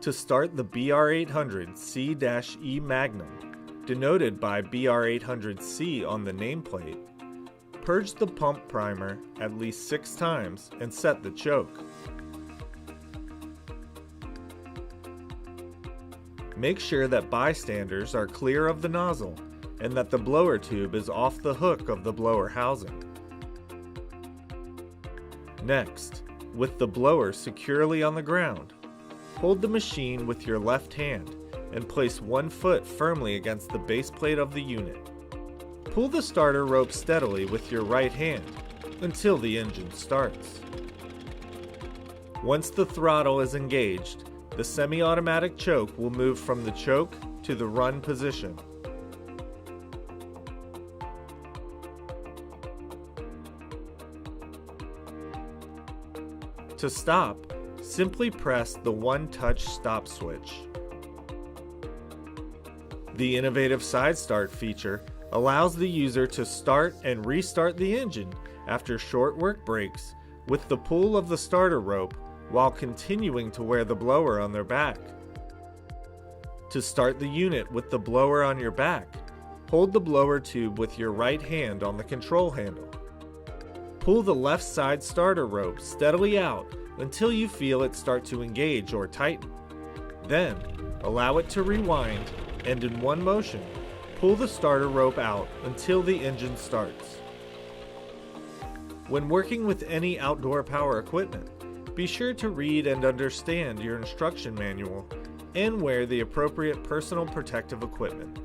To start the BR800C-E Magnum, denoted by BR800C on the nameplate, purge the pump primer at least 6 times and set the choke. Make sure that bystanders are clear of the nozzle and that the blower tube is off the hook of the blower housing. Next, with the blower securely on the ground, hold the machine with your left hand and place one foot firmly against the base plate of the unit. Pull the starter rope steadily with your right hand until the engine starts. Once the throttle is engaged, the semi-automatic choke will move from the choke to the run position. To stop, simply press the one-touch stop switch. The innovative side start feature allows the user to start and restart the engine after short work breaks with the pull of the starter rope while continuing to wear the blower on their back. To start the unit with the blower on your back, hold the blower tube with your right hand on the control handle. Pull the left side starter rope steadily out until you feel it start to engage or tighten. Then, allow it to rewind and in one motion, pull the starter rope out until the engine starts. When working with any outdoor power equipment, be sure to read and understand your instruction manual and wear the appropriate personal protective equipment.